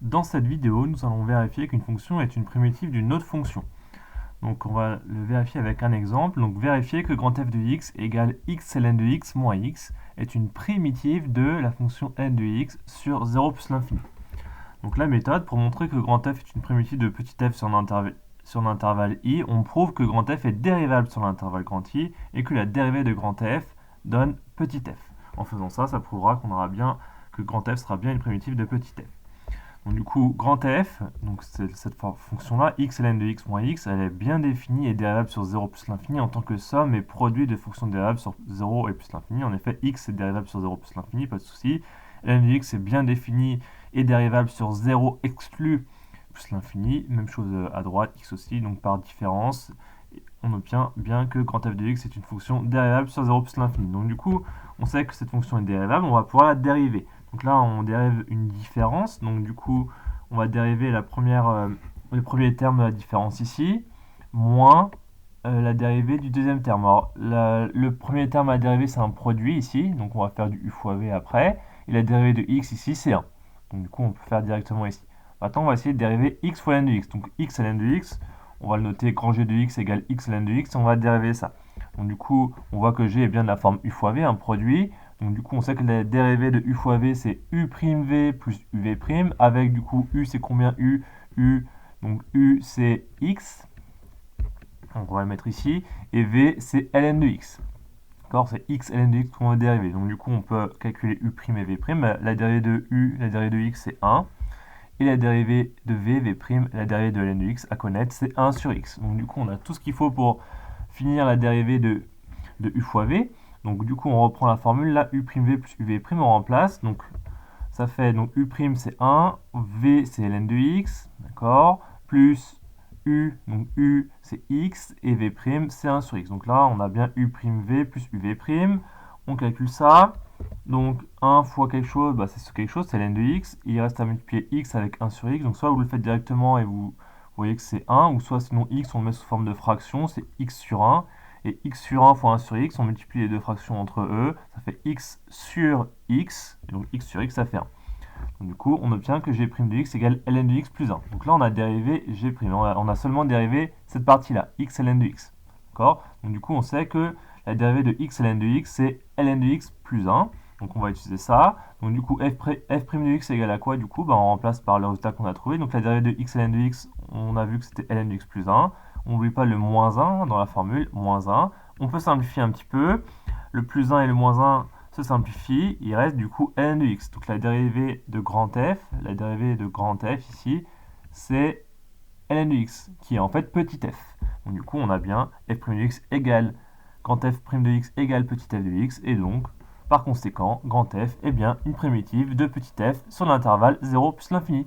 Dans cette vidéo, nous allons vérifier qu'une fonction est une primitive d'une autre fonction. Donc on va le vérifier avec un exemple. Donc vérifier que grand f de x égale x ln de x moins x est une primitive de la fonction ln de x sur 0 plus l'infini. Donc la méthode, pour montrer que grand f est une primitive de petit f sur l'intervalle i, on prouve que grand f est dérivable sur l'intervalle grand i et que la dérivée de grand f donne petit f. En faisant ça, ça prouvera qu'on aura bien que grand f sera bien une primitive de petit f. Donc du coup, grand f, donc cette fonction-là, x ln de x moins x, elle est bien définie et dérivable sur 0 plus l'infini en tant que somme et produit de fonctions dérivables sur 0 et plus l'infini. En effet, x est dérivable sur 0 plus l'infini, pas de souci. Ln de x est bien défini et dérivable sur 0 exclu plus l'infini. Même chose à droite, x aussi, donc par différence, on obtient bien que grand f de x est une fonction dérivable sur 0 plus l'infini. Donc du coup, on sait que cette fonction est dérivable, on va pouvoir la dériver. Donc là, on dérive une différence. Donc du coup, on va dériver le premier terme de la différence ici, moins la dérivée du deuxième terme. Alors, le premier terme à dériver, c'est un produit ici. Donc on va faire du u fois v après. Et la dérivée de x ici, c'est 1. Donc du coup, on peut faire directement ici. Maintenant, on va essayer de dériver x fois ln de x. Donc x ln de x, on va le noter grand G de x égale x ln de x, et on va dériver ça. Donc du coup, on voit que G est bien de la forme u fois v, un produit. Donc du coup, on sait que la dérivée de u fois v, c'est u'v plus uv', avec du coup, u c'est combien u? Donc u c'est x, donc on va le mettre ici, et v c'est ln de x. D'accord, c'est x ln de x qu'on va dériver. Donc du coup, on peut calculer u' et v'. La dérivée de u, la dérivée de x, c'est 1. Et la dérivée de v, la dérivée de ln de x à connaître, c'est 1 sur x. Donc du coup, on a tout ce qu'il faut pour finir la dérivée de u fois v. Donc du coup, on reprend la formule, là, u'v plus uv', on remplace. Donc ça fait, donc u' c'est 1, v c'est ln de x, d'accord, plus u, donc u c'est x, et v' c'est 1 sur x. Donc là, on a bien u'v plus uv', on calcule ça. Donc 1 fois quelque chose, bah, c'est quelque chose, c'est ln de x. Il reste à multiplier x avec 1 sur x. Donc soit vous le faites directement et vous voyez que c'est 1, ou soit sinon x, on le met sous forme de fraction, c'est x sur 1. Et x sur 1 fois 1 sur x, on multiplie les deux fractions entre eux, ça fait x sur x, et donc x sur x, ça fait 1. Donc du coup, on obtient que g' de x égale ln de x plus 1. Donc là, on a dérivé g', on a seulement dérivé cette partie-là, x ln de x. D'accord? Donc du coup, on sait que la dérivée de x ln de x, c'est ln de x plus 1. Donc on va utiliser ça. Donc du coup, f' de x est égal à quoi? Du coup, bah, on remplace par le résultat qu'on a trouvé. Donc la dérivée de x ln de x, on a vu que c'était ln de x plus 1. On n'oublie pas le moins 1 dans la formule, moins 1. On peut simplifier un petit peu. Le plus 1 et le moins 1 se simplifient. Il reste du coup ln de x. Donc la dérivée de grand f ici, c'est ln de x, qui est en fait petit f. Donc du coup, on a bien f' de x égale grand f' de x égale petit f de x. Et donc, par conséquent, grand f est bien une primitive de petit f sur l'intervalle 0 plus l'infini.